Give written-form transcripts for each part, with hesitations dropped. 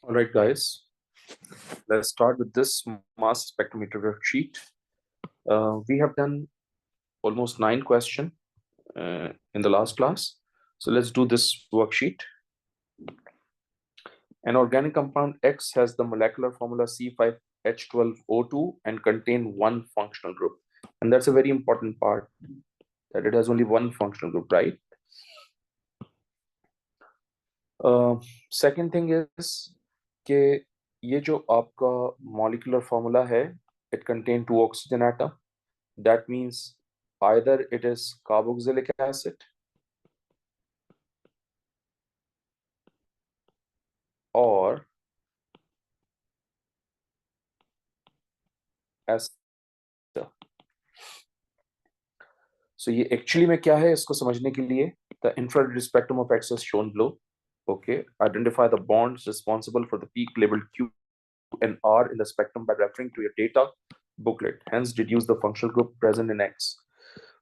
All right, guys, let's start with this mass spectrometer worksheet. We have done almost 9 questions in the last class. So let's do this worksheet. An organic compound X has the molecular formula C5H12O2 and contain one functional group. And that's a very important part, that it has only one functional group, right? Second thing is कि ये जो आपका molecular formula है, it contain 2 oxygen atom. That means either it is carboxylic acid or ester. So ये actually में क्या है इसको समझने के लिए the infrared spectrum of X is shown below. Okay, identify the bonds responsible for the peak labeled Q and R in the spectrum by referring to your data booklet. Hence deduce the functional group present in X.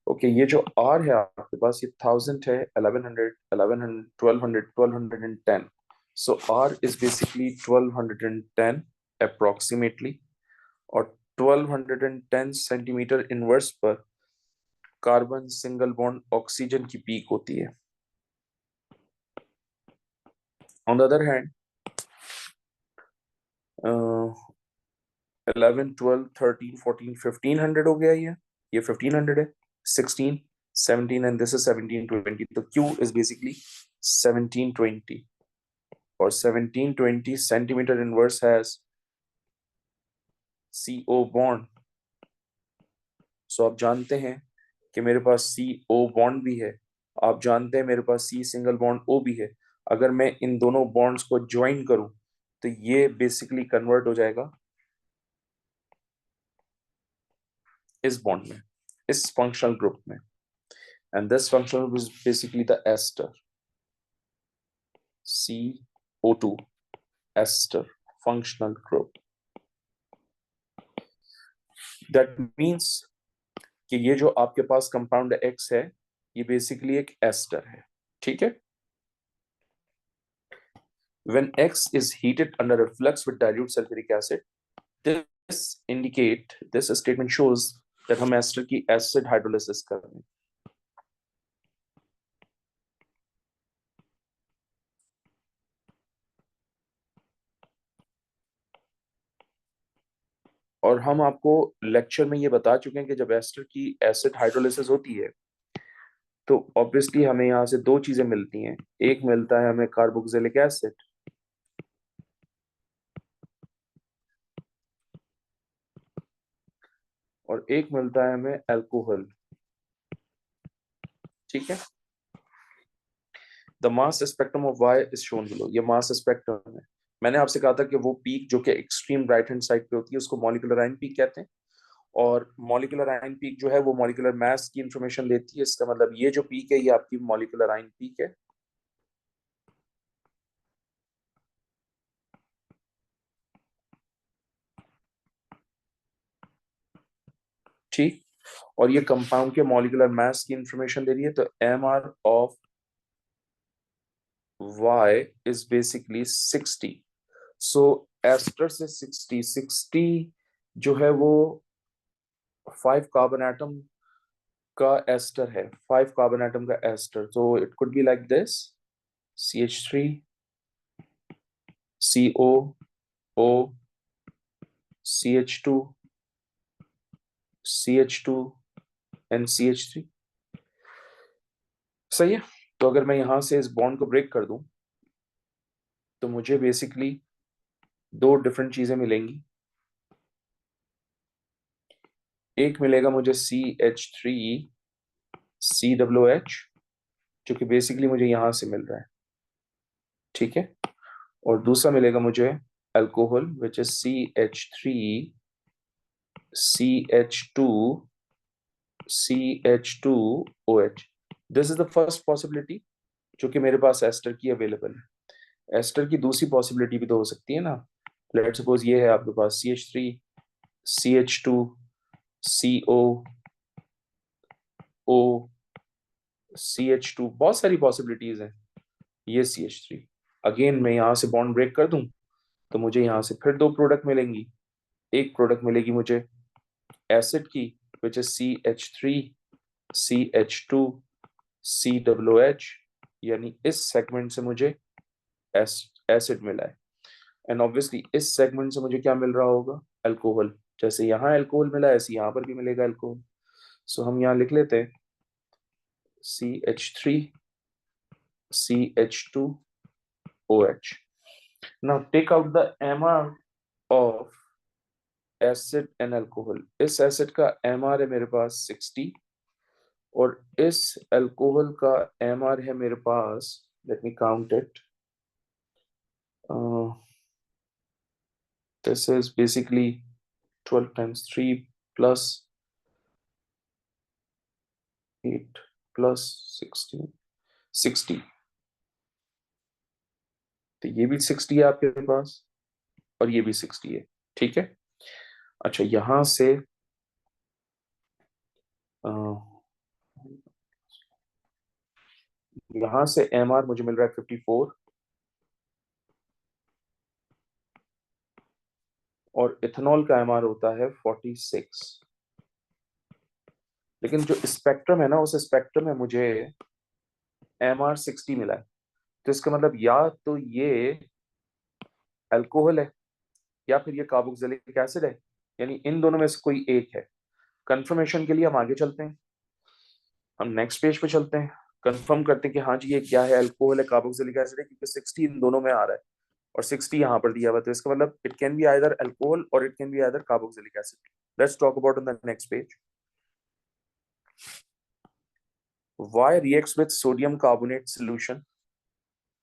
Okay, ये जो R है आपके पास ये 1000 है, 1100, 1100, 1200, 1210. So R is basically 1210 approximately, और 1210 centimetre inverse पर carbon single bond oxygen की peak होती है. ऑन द अदर हैंड 11, 12, 13, 14, 1500 हो गया ये 1500 है, 16, 17 and this is 1720. तो Q is basically 1720 और 1720 centimetre inverse has CO bond. So आप जानते हैं कि मेरे पास CO बॉन्ड भी है, आप जानते हैं मेरे पास C सिंगल बॉन्ड O भी है. अगर मैं इन दोनों बॉन्ड्स को ज्वाइन करूं तो ये बेसिकली कन्वर्ट हो जाएगा इस बॉन्ड में, इस फंक्शनल ग्रुप में. And this functional group is basically the ester, CO2 ester functional group. That means कि ये जो आपके पास कंपाउंड X है ये बेसिकली एक एस्टर है. ठीक है. When X is heated under a flux with dilute sulfuric acid, this statement shows that हम एस्टर की एसिड हाइड्रोलिसिस कर रहे हैं. और हम आपको लेक्चर में ये बता चुके हैं कि जब एस्टर की एसिड हाइड्रोलिसिस होती है तो ऑब्वियसली हमें यहाँ से दो चीजें मिलती हैं. एक मिलता है हमें कार्बोक्सिलिक एसिड, और एक मिलता है हमें अल्कोहल. ठीक है. The mass spectrum of Y is shown below. ये मास स्पेक्ट्रम है. मैंने आपसे कहा था कि वो पीक जो कि एक्सट्रीम राइट हैंड साइड पे होती है उसको मॉलिक्यूलर आयन पीक कहते हैं, और मॉलिक्यूलर आयन पीक जो है वो मॉलिक्यूलर मास की इंफॉर्मेशन लेती है. इसका मतलब ये जो पीक है ये आपकी मॉलिक्यूलर आयन पीक है. ठीक. और ये कंपाउंड के मॉलिक्यूलर मास की इंफॉर्मेशन दे रही है. तो MR of Y is basically 60. So ester से 60 जो है वो 5 कार्बन एटम का एस्टर है, 5 कार्बन एटम का एस्टर. तो it could be like this, CH3 CO O CH2 CH2 and CH3. सही है. तो अगर मैं यहां से इस बॉन्ड को ब्रेक कर दूं तो मुझे बेसिकली दो डिफरेंट चीजें मिलेंगी. एक मिलेगा मुझे CH3 COOH जो कि बेसिकली मुझे यहां से मिल रहा है. ठीक है. और दूसरा मिलेगा मुझे alcohol which is CH3 CH2 CH2OH. This is the first possibility जो कि मेरे पास एस्टर की अवेलेबल है. एस्टर की दूसरी पॉसिबिलिटी भी तो हो सकती है ना. लेट्स सपोज ये है आपके पास CH3 CH2 CO O CH2, बहुत सारी पॉसिबिलिटीज हैं. ये CH3 अगेन मैं यहां से बॉन्ड ब्रेक कर दूं तो मुझे यहाँ से फिर दो प्रोडक्ट मिलेंगी। एक प्रोडक्ट मिलेगी मुझे एसिड की, which is CH3 CH2 COOH, यानी इस सेगमेंट से मुझे एसिड मिला है। एंड ऑब्वियसली इस सेगमेंट से मुझे क्या मिल रहा होगा, अल्कोहल। जैसे यहाँ अल्कोहल मिला ऐसे यहाँ पर भी मिलेगा अल्कोहल। सो हम यहाँ लिख लेते हैं CH3 CH2OH। Now take out the MR of acid and alcohol। इस एसिड का MR है मेरे पास 60 और इस अल्कोहल का MR है मेरे पास, let me count it, this is basically 12 times 3 plus 8 plus 16, 60। तो ये भी 60 है आपके पास और ये भी 60 है, ठीक है। अच्छा यहां से यहां से MR मुझे मिल रहा है 54 और इथेनॉल का MR होता है 46। लेकिन जो स्पेक्ट्रम है ना, उस स्पेक्ट्रम में मुझे MR 60 मिला है। तो इसका मतलब या तो ये अल्कोहल है या फिर ये कार्बोक्सिलिक एसिड है, यानी इन दोनों में से कोई एक है। कंफर्मेशन के लिए हम आगे चलते हैं, हम नेक्स्ट पेज पे चलते हैं, कंफर्म करते हैं कि हाँ जी ये क्या है, अल्कोहल है कार्बोक्सिलिक एसिड है, क्योंकि 60 इन दोनों में आ रहा है और 60 यहाँ पर दिया हुआ है। तो इसका मतलब it can be either alcohol और it can be either carboxylic acid. Let's talk about on the next page. Y reacts with sodium carbonate solution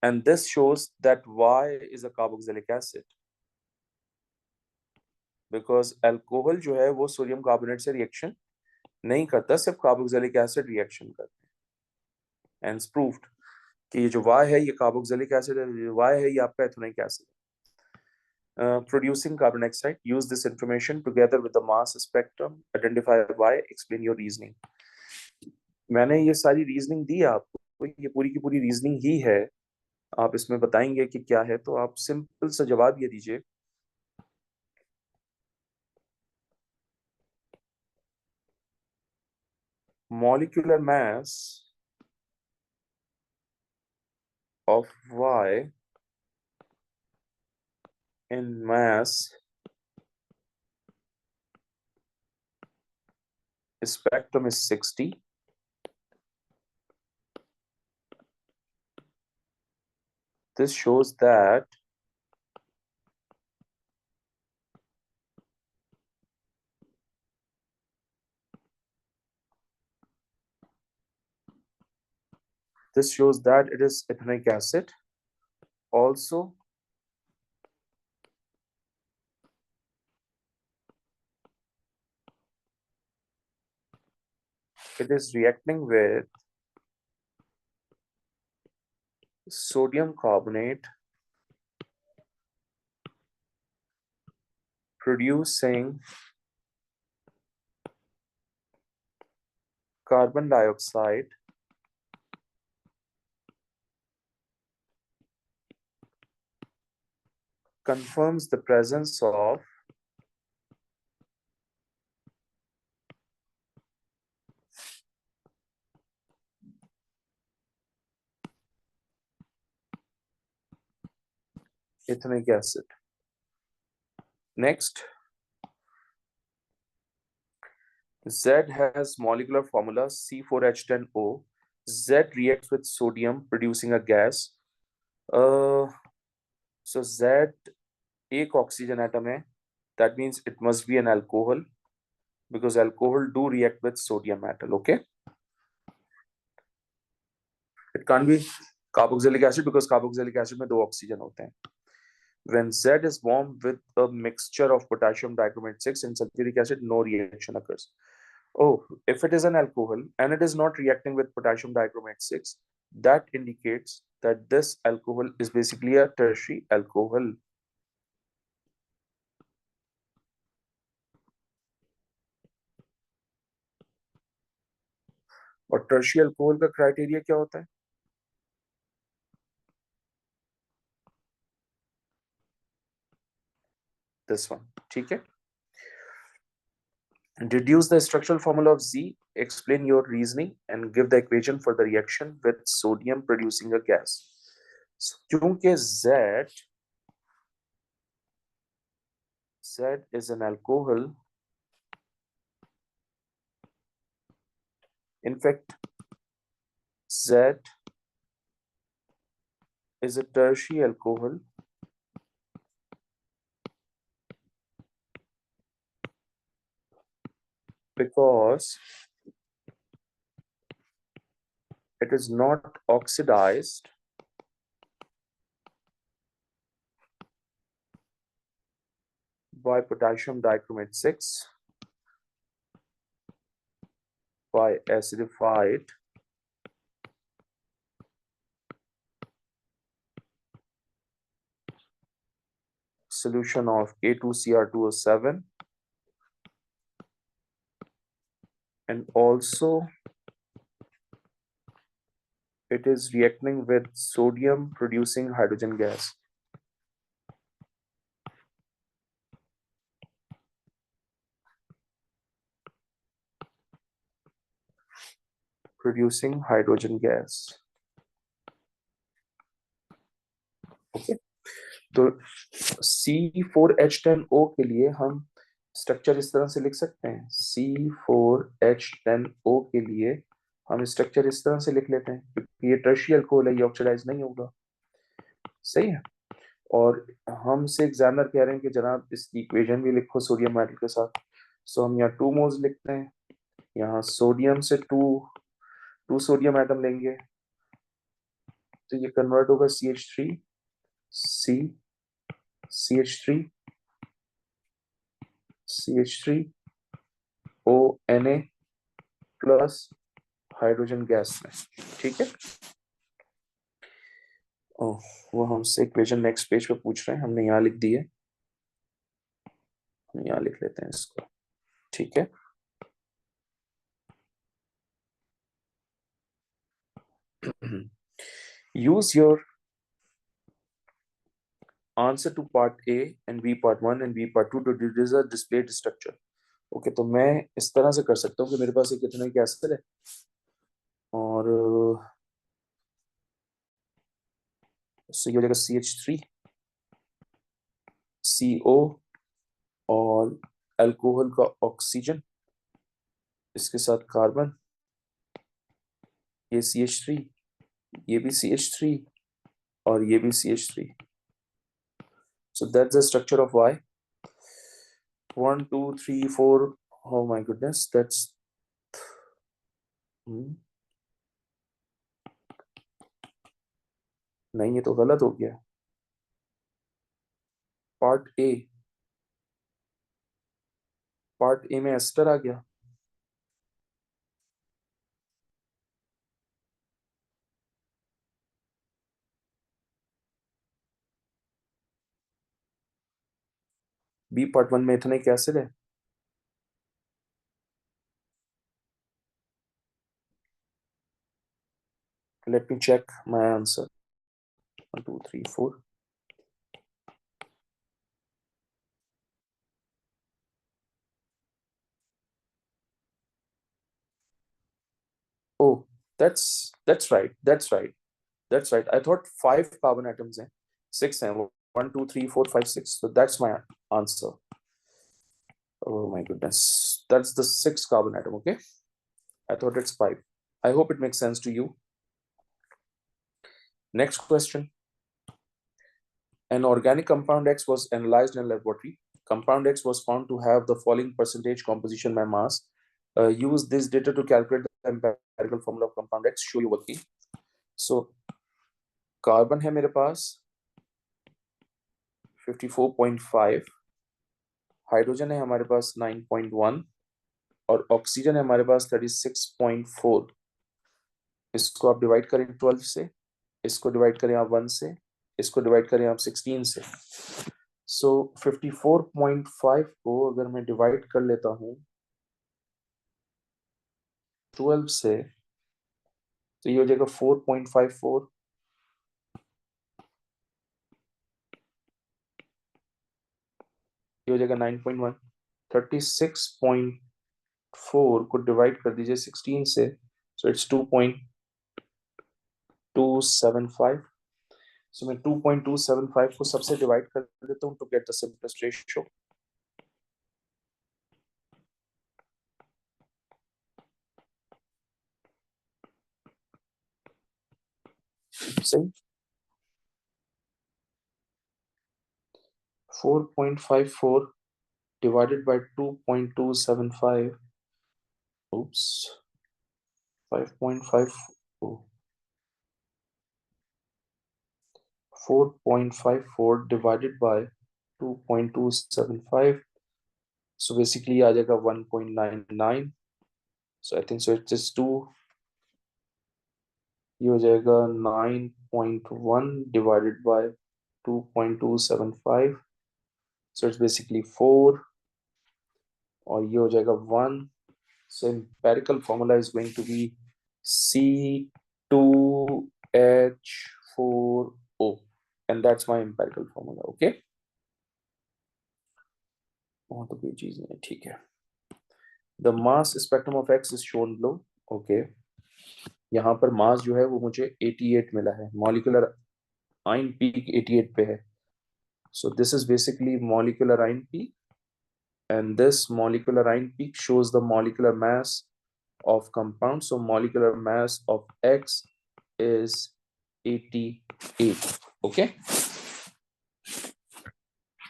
and this shows that Y is a carboxylic acid because alcohol जो है वो sodium carbonate से reaction नहीं करता, सिर्फ carboxylic acid reaction करता है। And proved कि ये जो Y है ये कार्बोक्सिलिक एसिड है, जो Y है ये आपका एथेनोइक एसिड है। Producing carbon dioxide, use this information together with the mass spectrum, identify Y, explain your reasoning। मैंने ये सारी रीजनिंग दी आपको, ये पूरी की पूरी रीजनिंग ही है। आप इसमें बताएंगे कि क्या है, तो आप सिंपल सा जवाब ये दीजिए, molecular mass of Y in mass spectrum is 60। This shows that it is ethanoic acid. Also, it is reacting with sodium carbonate, producing carbon dioxide confirms the presence of ethanoic acid। Next, Z has molecular formula C4H10O। Z reacts with sodium producing a gas। So Z एक oxygen atom है, that means it must be an alcohol because alcohol do react with sodium metal, okay? It can't be carboxylic acid because carboxylic acid में दो oxygen होते हैं। When Z is warmed with a mixture of potassium dichromate 6 and sulfuric acid, no reaction occurs। Oh, if it is an alcohol and it is not reacting with potassium dichromate 6, that indicates that this alcohol is basically a tertiary alcohol। और टर्शियल alcohol का criteria क्या होता है? this one. ठीक है? Deduce the structural formula of Z, explain your reasoning and give the equation for the reaction with sodium producing a gas. So, क्योंकि Z is an alcohol, in fact Z is a tertiary alcohol because it is not oxidized by potassium dichromate 6 by acidified solution of K2Cr2O7, and also it is reacting with sodium producing hydrogen gas. Producing hydrogen gas. Okay. तो C4H10O के लिए हम structure इस तरह से लिख सकते हैं. C4H10O के लिए हम स्ट्रक्चर इस तरह से लिख लेते हैं क्योंकि ये टर्शियल अल्कोहल है, ये ऑक्सीडाइज नहीं होगा. सही है. और हमसे एग्जामिनर कह रहे हैं कि जनाब इसकी इक्वेशन भी लिखो सोडियम मेटल के साथ. सो हम यहाँ 2 मोल्स लिखते हैं. यहाँ सोडियम से 2 सोडियम एटम लेंगे तो ये कन्वर्ट होगा CH3 C CH3 CH3 ONA plus hydrogen gas में. ठीक है. ओह, वो हमसे इक्वेशन नेक्स्ट पेज पे पूछ रहे हैं, हमने यहाँ लिख दी है, हम यहाँ लिख लेते हैं इसको. ठीक है. Use your answer to part A and B part 1 and B part 2 to deduce a displayed structure. Okay, तो मैं इस तरह से कर सकता हूँ कि मेरे पास एक इतना गैस है और ये हो जाएगा CH3 CO और अल्कोहल का ऑक्सीजन, इसके साथ कार्बन, ये CH3, ये भी CH3 और ये भी CH3. So that's the structure of Y. 1 2 3 4. Oh my goodness, that's नहीं, ये तो गलत हो गया. पार्ट ए में एस्टर आ गया. बी पार्ट 1 में इथेनिक एसिड है. Let me check my answer. 1 2 3 4. Oh, that's right. That's right. I thought 5 carbon atoms हैं. 6 हैं. 1 2 3 4 5 6. So that's my answer. Oh my goodness. That's the 6th carbon atom. Okay. I thought it's 5. I hope it makes sense to you. Next question. An organic compound X was analyzed in a laboratory. Compound X was found to have the following percentage composition by mass. Use this data to calculate the empirical formula of compound X. Show you working. So carbon है मेरे पास 54.5, hydrogen है हमारे पास 9.1 और oxygen है हमारे पास 36.4. इसको आप divide करें 12 से, इसको डिवाइड करें आप 1 से, इसको डिवाइड करें आप 16 से. सो 54.5 को अगर मैं डिवाइड कर लेता हूं 12 से तो ये हो जाएगा 4.54. ये हो जाएगा 9.1। 36.4 को डिवाइड कर दीजिए 16 से, सो इट्स 2.275। सो मैं 2.275 को सबसे डिवाइड कर देता हूँ to get the simplest ratio. सही, 4.54 divided by 2.275, oops, 5.5, 4.54 divided by 2.275, so basically आ जाएगा 1.99, so I think so it's just 2, ये हो जाएगा 9.1 divided by 2.275, so it's basically 4, और ये हो जाएगा 1, so empirical formula is going to be C2H4O, and that's my empirical formula. Okay, तो कोई चीज नहीं, ठीक है। The mass spectrum of X is shown below. Okay, यहाँ पर मास जो है वो मुझे 88 मिला है, मॉलिक्यूलर आयन पीक 88 पे है। So this is basically molecular ion peak, and this molecular ion peak shows the molecular mass of compound. So molecular mass of X is 88. Okay,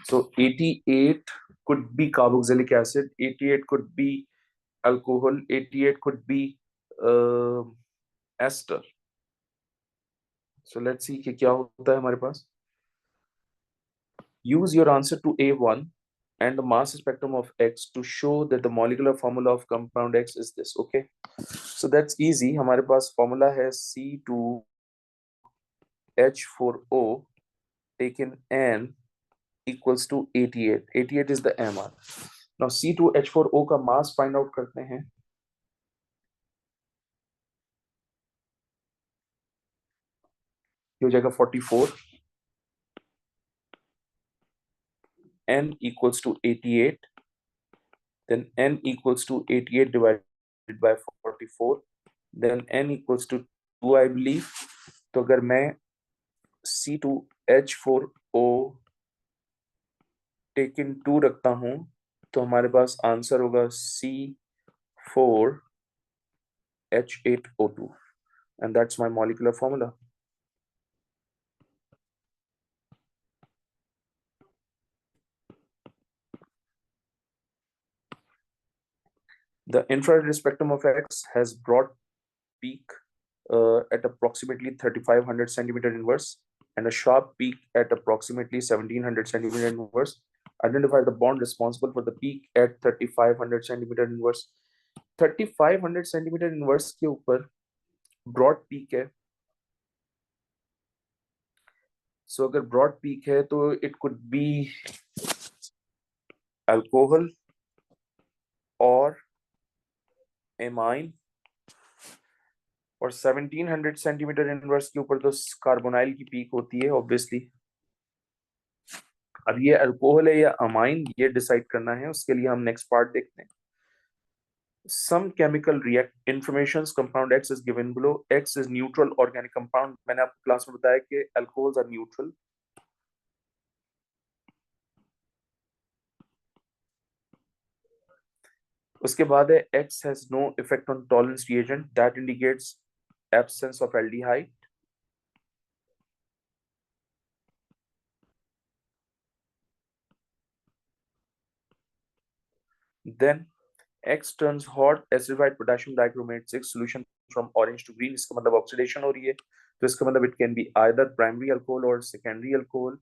so 88 could be carboxylic acid, 88 could be alcohol, 88 could be ester. So let's see कि क्या होता है हमारे पास। Use your answer to A1 and the mass spectrum of X to show that the molecular formula of compound X is this. Okay, so that's easy. हमारे पास formula है C2H4O taken N equals to 88. 88 is the MR. Now C2H4O का mass find out करते हैं। ये हो जाएगा 44, N equals to 88, then N equals to 88 divided by 44, then N equals to 2, I believe. तो अगर मैं C2H4O टेकन 2 रखता हूं तो हमारे पास आंसर होगा C4H8O2, and that's my molecular formula. The infrared spectrum of X has broad peak at approximately 3500 centimeter inverse and a sharp peak at approximately 1700 centimeter inverse. Identify the bond responsible for the peak at 3500 centimeter inverse. 3500 centimeter inverse के ऊपर broad peak है, सो अगर broad peak है तो it could be alcohol और amine, और 1700 centimetre inverse के ऊपर तो कार्बोनाइल की पीक होती है ऑब्वियसली। अब ये अल्कोहल है या अमाइन, ये डिसाइड करना है, उसके लिए हम नेक्स्ट पार्ट देखते हैं। Some chemical react informations compound X is given below. X is neutral organic compound. मैंने आपको क्लास में बताया कि alcohols are neutral. उसके बाद है X has no effect on tolerance reagent. That indicates absence of aldehyde. Then X turns hot acidified potassium dichromate 6 solution from orange to green. इसका मतलब oxidation हो रही है, तो इसका मतलब it can be either primary alcohol or secondary alcohol.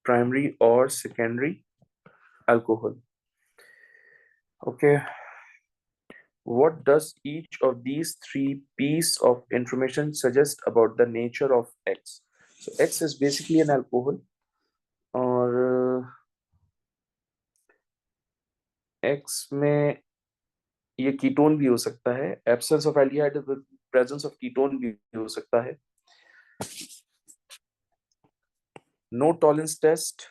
Primary or secondary alcohol. Okay. What does each of these three pieces of information suggest about the nature of X? So X is basically an alcohol, और X में ये ketone भी हो सकता है, absence of aldehyde with presence of ketone भी हो सकता है। No Tollens test,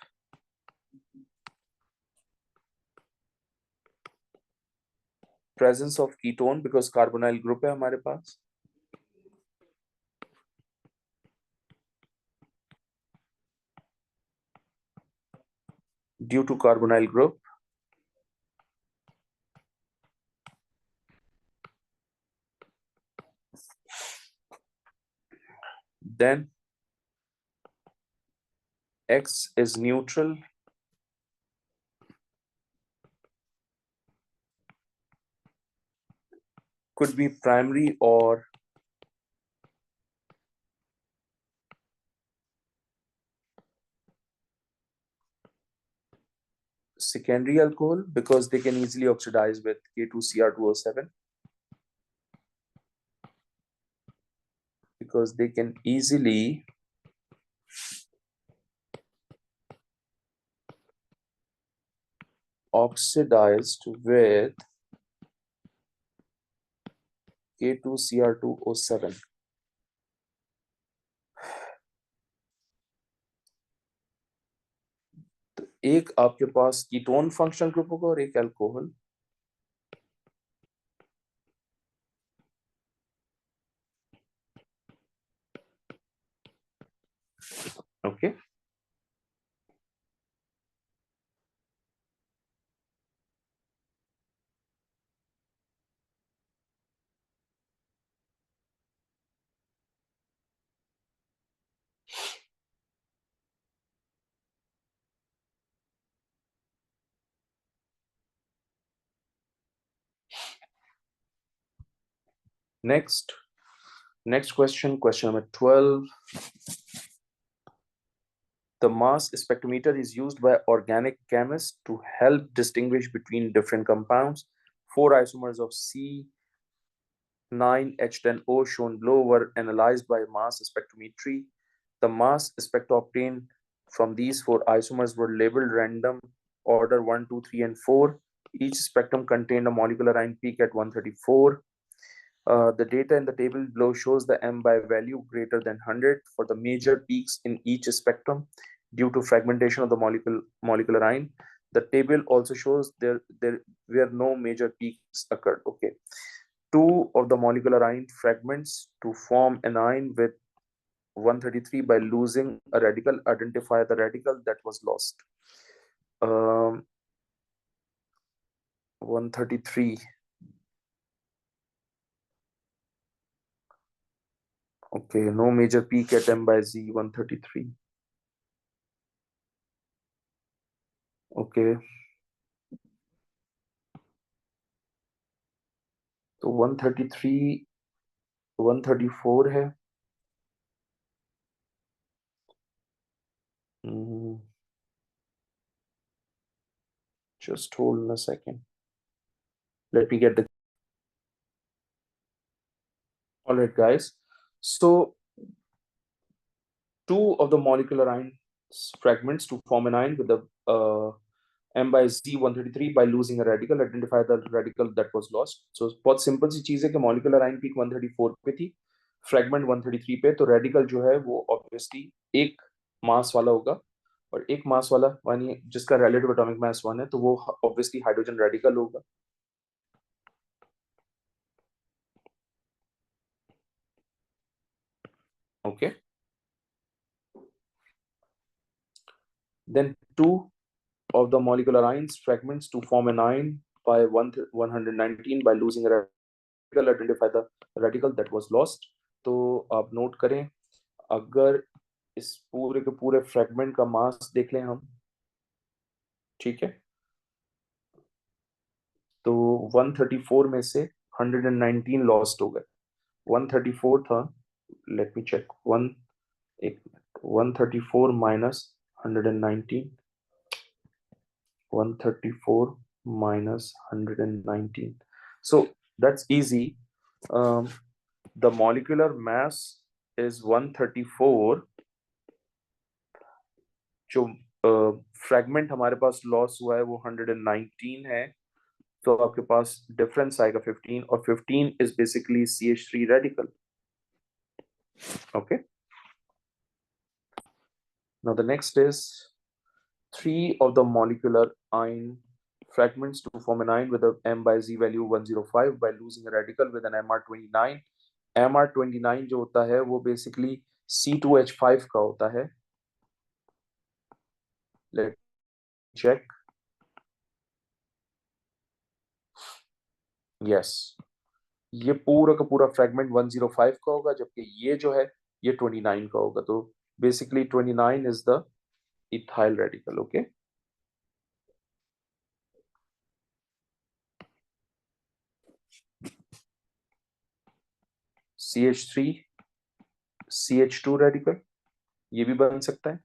presence of ketone because carbonyl group है हमारे पास। Due to carbonyl group, then X is neutral, could be primary or secondary alcohol because they can easily oxidize with K2Cr2O7, because they can easily oxidized with K2Cr2O7. तो एक आपके पास ketone functional group होगा और एक alcohol. Okay, next question number 12. The mass spectrometer is used by organic chemists to help distinguish between different compounds. 4 isomers of C9H10O shown below were analyzed by mass spectrometry. The mass spectra obtained from these 4 isomers were labeled random order 1, 2, 3, and 4. Each spectrum contained a molecular ion peak at 134. The data in the table below shows the M by value greater than 100 for the major peaks in each spectrum due to fragmentation of the molecular ion. The table also shows there were no major peaks occurred. Okay, 2 of the molecular ion fragments to form an ion with 133 by losing a radical. Identify the radical that was lost. 133. Okay, no major peak at M by Z, 133. Okay, तो 133 134 है। Just hold on a second. Let me get the. All right, guys. So 2 of the molecular ion fragments to form an ion with the M by Z 133 by losing a radical. Identify the radical that was lost. So बहुत simple सी चीज है कि molecular ion peak 134 पे थी, fragment 133 पे, तो radical जो है वो obviously एक मास वाला होगा, और एक मास वाला मानिए जिसका relative atomic mass 1 है, तो वो obviously हाइड्रोजन radical होगा। Okay, then 2 of the molecular ions fragments to form an ion by 119 by losing a radical. Identify the radical that was lost. तो आप नोट करें, अगर इस पूरे के पूरे फ्रेगमेंट का मास देख लें हम, ठीक है, तो 134 में से 119 लॉस्ट हो गए। 134 था, let me check, 134 minus 119, 134 minus 119. So that's easy. The molecular mass is 134. जो फ्रेगमेंट हमारे पास लॉस हुआ है वो 119 है, तो आपके पास डिफरेंस आएगा 15 और 15 is basically CH3 radical. Okay. Now the next is 3 of the molecular ion fragments to form an ion with a m by z value 105 by losing a radical with an Mr29. Mr29 जो होता है वो basically C2H5 का होता है. Let's check. Yes. ये पूरा का पूरा फ्रेगमेंट 105 का होगा, जबकि ये जो है ये 29 का होगा. तो basically 29 is the ethyl radical. Okay. CH3 CH2 radical ये भी बन सकता है.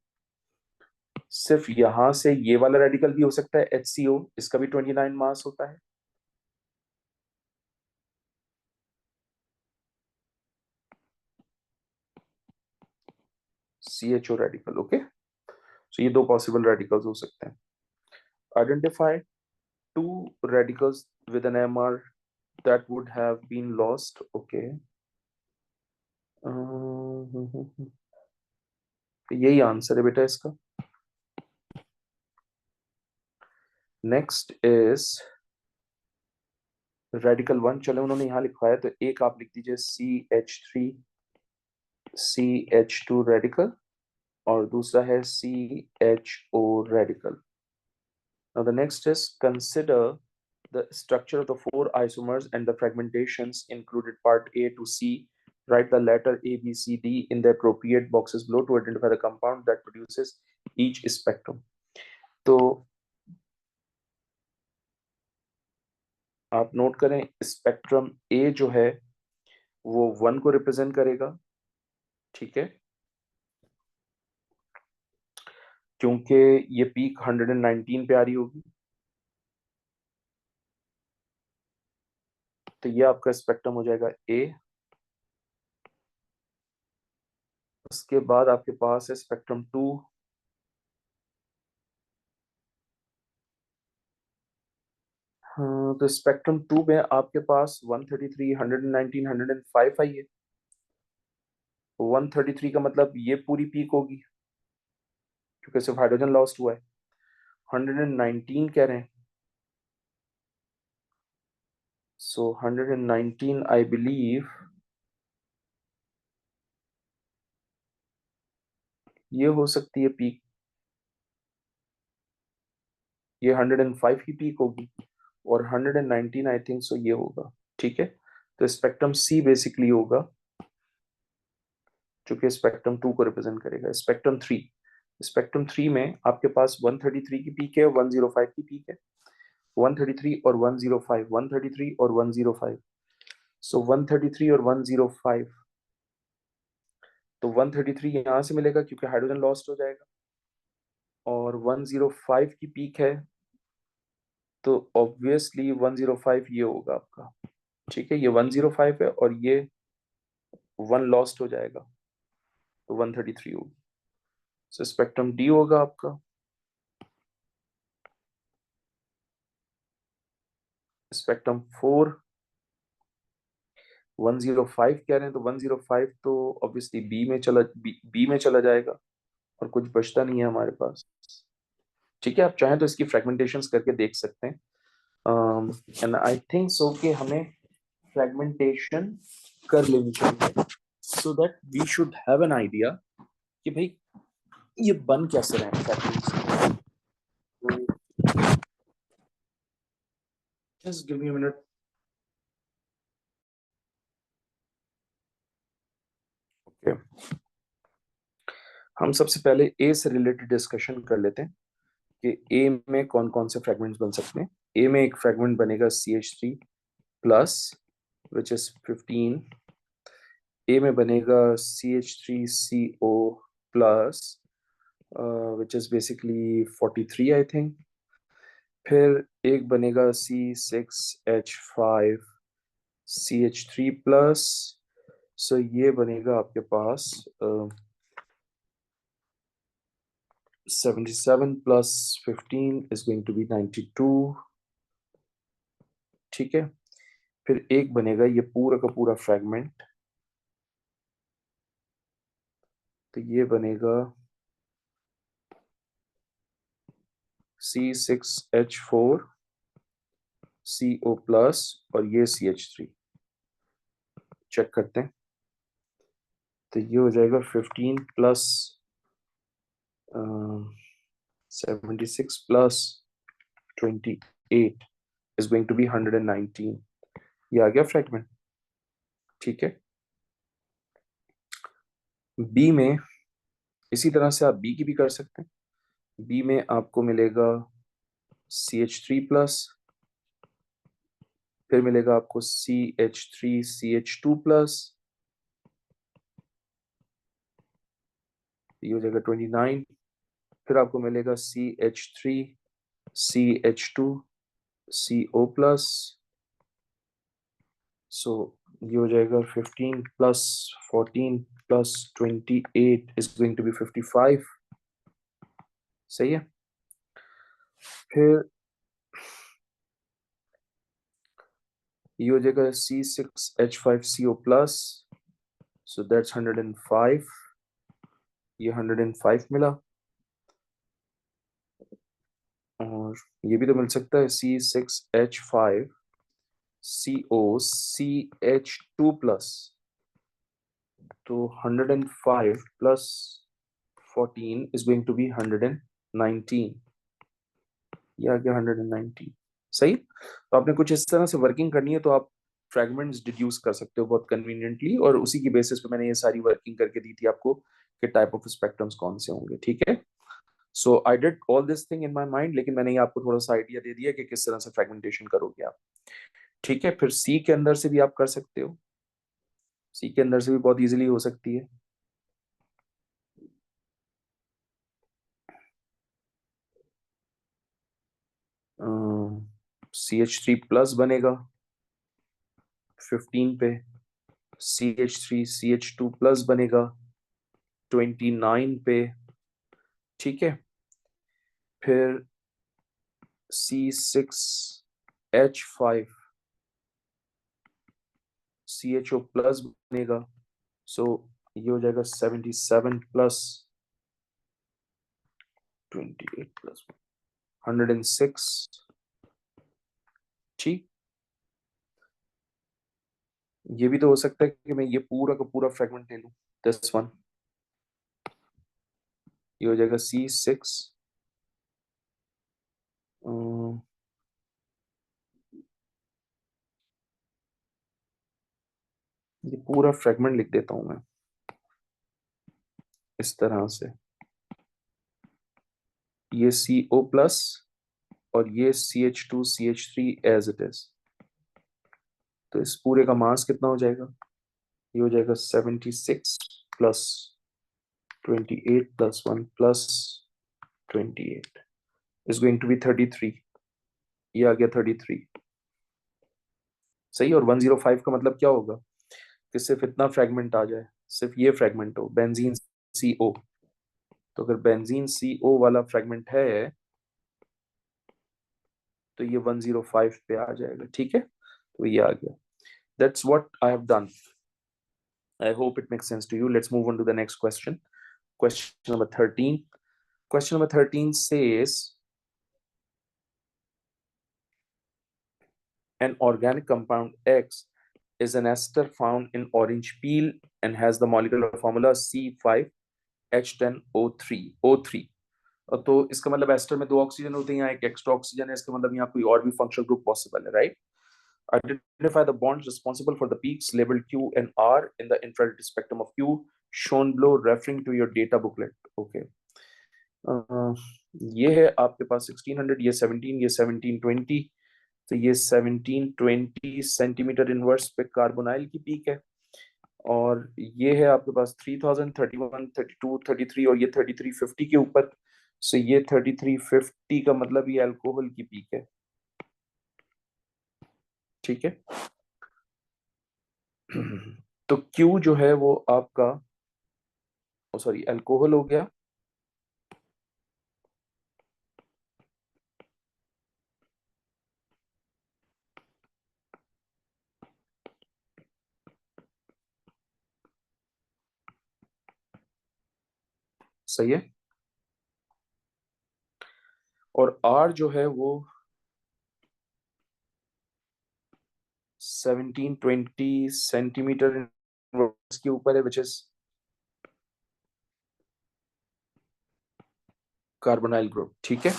सिर्फ यहां से ये वाला रेडिकल भी हो सकता है HCO, इसका भी 29 मास होता है. CHO radical. ओके. सो ये दो पॉसिबल रेडिकल्स हो सकते हैं. Identify 2 radicals with an MR that would have been lost. Okay. यही आंसर है बेटा इसका. Next is radical 1. चलो उन्होंने यहां लिखवाया तो एक आप लिख दीजिए CH3 CH2 रेडिकल और दूसरा है CHO radical. Now the next is consider the structure of the 4 isomers and the fragmentations included part A to C. Write the letter A, B, C, D in the appropriate boxes below to identify the compound that produces each spectrum. तो आप note करें spectrum A जो है वो 1 को represent करेगा. ठीक है. क्योंकि ये पीक 119 पे आ रही होगी. तो ये आपका स्पेक्ट्रम हो जाएगा A. उसके बाद आपके पास है स्पेक्ट्रम 2. हाँ, तो स्पेक्ट्रम 2 में आपके पास 133 119 105 आई है. 133 का मतलब ये पूरी पीक होगी क्योंकि सिर्फ हाइड्रोजन लॉस्ट हुआ है. 119 कह रहे हैं. सो 119 आई बिलीव ये हो सकती है पीक. ये 105 की पीक होगी और 119 आई थिंक सो ये होगा. ठीक है. तो स्पेक्ट्रम C बेसिकली होगा जो कि स्पेक्ट्रम 2 को रिप्रेजेंट करेगा. स्पेक्ट्रम 3 में आपके पास 133 की पीक है, 105 की पीक है. 133 और 105, 133 और 105. सो 133 और 105. तो 133 यहां से मिलेगा क्योंकि हाइड्रोजन लॉस्ट हो जाएगा और 105 की पीक है तो ऑब्वियसली 105 ये होगा आपका. ठीक है. ये 105 है और ये 1 लॉस्ट हो जाएगा तो 133 होगी. सो स्पेक्ट्रम D होगा आपका. स्पेक्ट्रम 4 105 कह रहे हैं तो 105 तो ऑब्वियसली बी में चला जाएगा और कुछ बचता नहीं है हमारे पास. ठीक है. आप चाहें तो इसकी फ्रेगमेंटेशंस करके देख सकते हैं. एंड आई थिंक सो कि हमें फ्रेगमेंटेशन कर लेनी चाहिए so that we should have an idea कि भाई ये बन कैसे रहे हैं. Just give me a minute. Okay. हम सबसे पहले ए से रिलेटेड डिस्कशन कर लेते हैं कि ए में कौन कौन से फ्रेगमेंट्स बन सकते हैं. ए में एक फ्रेगमेंट बनेगा CH3 प्लस विच इज 15. ए में बनेगा CH3CO plus which is basically 43 I think. फिर एक बनेगा C6H5 CH3 प्लस. सो ये बनेगा आपके पास 77 plus 15 is going to be 92. ठीक है। फिर एक बनेगा ये पूरा का पूरा फ्रेगमेंट, तो ये बनेगा C6H4CO+ और ये CH3। चेक करते हैं, तो ये हो जाएगा 15 plus 76 plus 28 is going to be 119। ये आ गया फ्रेगमेंट। ठीक है। बी में इसी तरह से आप बी की भी कर सकते हैं। बी में आपको मिलेगा CH3+, फिर मिलेगा आपको CH3CH2+, ये हो जाएगा 29। फिर आपको मिलेगा CH3CH2CO+, सो ये हो जाएगा 15 plus 14 plus 28 is going to be 55। सही है। फिर ये हो जाएगा C6H5CO+, सो दैट्स 105। ये 105 मिला, और ये भी तो मिल सकता है C6H5COCH2+, तो 105 plus 14 is going to be 119। ये आ गया 119। सही। तो आपने कुछ इस तरह से वर्किंग करनी है तो आप फ्रेगमेंट्स डिड्यूस कर सकते हो बहुत कन्वीनियंटली, और उसी की बेसिस पे मैंने ये सारी वर्किंग करके दी थी आपको कि टाइप ऑफ स्पेक्ट्रम्स कौन से होंगे। ठीक है। So I did all this thing in my mind, लेकिन मैंने ये आपको थोड़ा सा आइडिया दे दिया कि किस तरह से फ्रेगमेंटेशन करोगे आप। ठीक है। फिर सी के अंदर से भी आप कर सकते हो, सी के अंदर से भी बहुत इजीली हो सकती है। CH3+ बनेगा 15 पे, CH3CH2+ बनेगा 29 पे। ठीक है। फिर C6H5CHO+ बनेगा, सो ये हो जाएगा 77 प्लस 28 प्लस 106। ठीक। ये भी तो हो सकता है कि मैं ये पूरा का पूरा फ्रेगमेंट ले लूं, दिस वन। ये हो जाएगा C6, ये पूरा फ्रेगमेंट लिख देता हूं मैं इस तरह से, ये CO+ और ये CH2CH3 एज इट इज। तो इस पूरे का मास कितना हो जाएगा? ये हो जाएगा 76 plus 28 plus 1 plus 28 is going to be 33। ये आ गया 33। सही। और 105 का मतलब क्या होगा कि सिर्फ इतना फ्रेगमेंट आ जाए, सिर्फ ये फ्रेगमेंट हो, बेंजीन CO। तो अगर बेंजीन CO वाला फ्रेगमेंट है तो ये 105 पे आ जाएगा। ठीक है। तो ये आ गया। That's what I have done. I hope it makes sense to you. Let's move on to the next question. Question number 13. Question number 13 says, an organic compound X is an ester found in orange peel and has the molecular formula C5H10O3 O3। तो इसका मतलब ester में दो oxygen होते हैं, यहाँ एक extra oxygen है, इसका मतलब यहाँ कोई और भी फंक्शनल ग्रुप पॉसिबल है, right? Identify the bonds responsible for the peaks labeled Q and R in the infrared spectrum of Q, shown below, referring to your data booklet. Okay. ये है आपके पास 1600, ये 17, ये 1720। तो ये 1720 सेंटीमीटर इनवर्स पे carbonyl की पीक है, और ये है आपके पास 3000, 31, 32, 33 और ये 3350 के ऊपर। सो ये 3350 का मतलब ये अल्कोहल की पीक है। ठीक है। तो Q जो है वो आपका, सॉरी, अल्कोहल हो गया, सही है। और R जो है वो 1720 सेंटीमीटर के ऊपर है, विच इज कार्बोनाइल ग्रुप। ठीक है।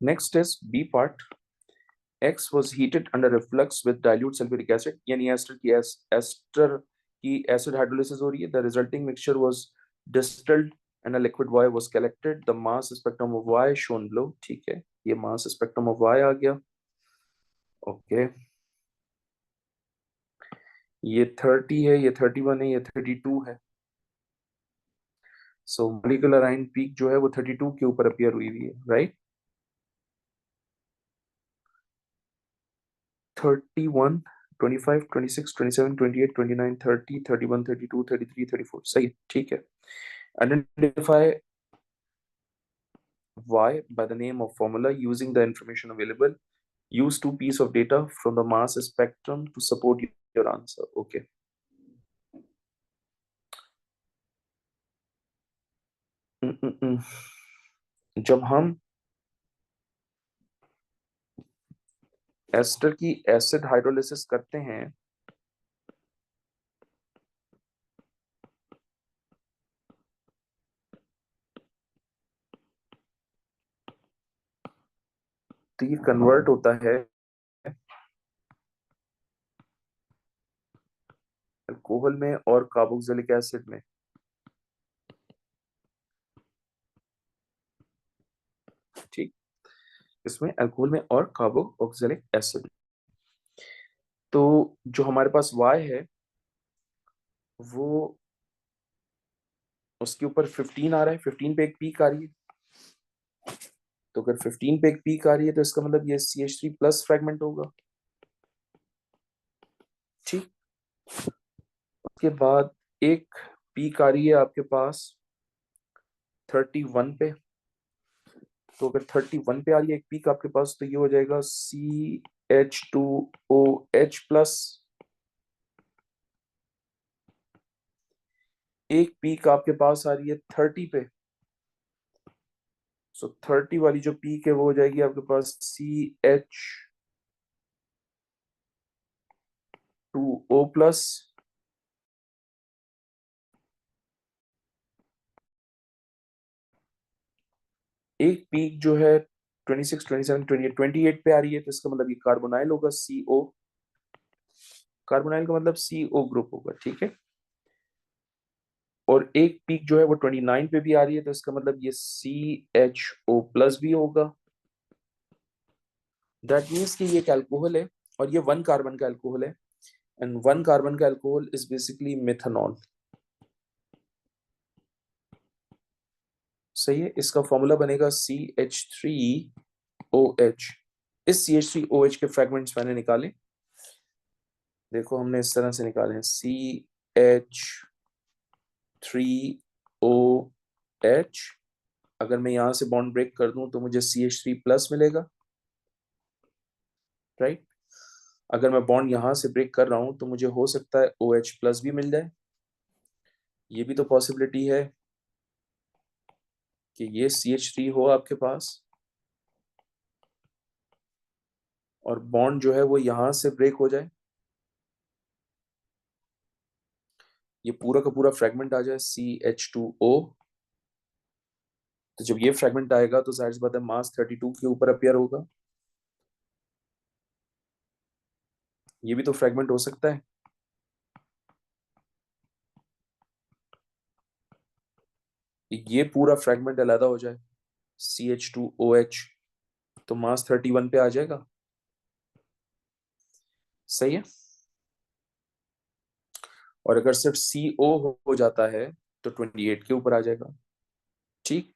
Next is B part. X was heated under reflux with dilute sulfuric acid, यानी एस्टर की acid hydrolysis हो रही है। The resulting mixture was distilled and a liquid Y was collected. The mass spectrum of Y shown below। ठीक है, ये mass spectrum of Y आ गया। Okay, ये 30 है, ये 31 है, ये 32 है। सो मोलिकुलर आयन पीक जो है वो 32 के ऊपर अपीयर हुई हुई है, राइट। 31, 25, 26, 27, 28, 29, 30, 31, 32, 33, 34। सही है, ठीक है। Identify Y by the name of formula using the information available. Use two pieces of data from the mass spectrum to support your answer. Okay. जब हम एस्टर की एसिड हाइड्रोलिसिस करते हैं तो ये कन्वर्ट होता है अल्कोहल में और कार्बोक्सिलिक एसिड में। ठीक, इसमें अल्कोहल में और कार्बोक्सिलिक एसिड। तो जो हमारे पास Y है वो उसके ऊपर 15 आ रहा है, 15 पे एक पीक आ रही है। तो अगर 15 पे एक पीक आ रही है तो इसका मतलब ये CH3 प्लस फ्रेगमेंट होगा। ठीक, उसके बाद एक पीक आ रही है आपके पास 31 पे। तो अगर 31 पे आ रही है एक पीक आपके पास तो ये हो जाएगा CH2OH प्लस। एक पीक आपके पास आ रही है 30 पे। सो 30 वाली जो पीक है वो हो जाएगी आपके पास CH2O प्लस। एक पीक जो है 26, 27, 28, 28 पे आ रही है तो इसका मतलब ये कार्बोनाइल होगा, CO। कार्बोनाइल का मतलब CO ग्रुप होगा। ठीक है। और एक पीक जो है वो 29 पे भी आ रही है तो इसका मतलब ये CHO प्लस भी होगा। दैट मीन्स कि ये एक अल्कोहल है और ये 1 कार्बन का अल्कोहल है। एंड 1 कार्बन का अल्कोहल इज बेसिकली मेथनॉल। सही है, इसका फॉर्मूला बनेगा CH3OH। इस CH3OH के फ्रेगमेंट्स मैंने निकाले, देखो हमने इस तरह से निकाले हैं CH3OH। अगर मैं यहां से बॉन्ड ब्रेक कर दूं तो मुझे CH3 प्लस मिलेगा, राइट। अगर मैं बॉन्ड यहां से ब्रेक कर रहा हूं तो मुझे हो सकता है OH प्लस भी मिल जाए। ये भी तो पॉसिबिलिटी है कि ये CH3 हो आपके पास और बॉन्ड जो है वो यहां से ब्रेक हो जाए, ये पूरा का पूरा फ्रेगमेंट आ जाए CH2O। तो जब ये फ्रेगमेंट आएगा तो जाहिर सी बात है मास 32 के ऊपर अपीयर होगा। ये भी तो फ्रेगमेंट हो सकता है। ये पूरा फ्रेगमेंट अलग हो जाए CH2OH तो मास 31 पे आ जाएगा। सही है। और अगर सिर्फ CO हो जाता है तो 28 के ऊपर आ जाएगा। ठीक,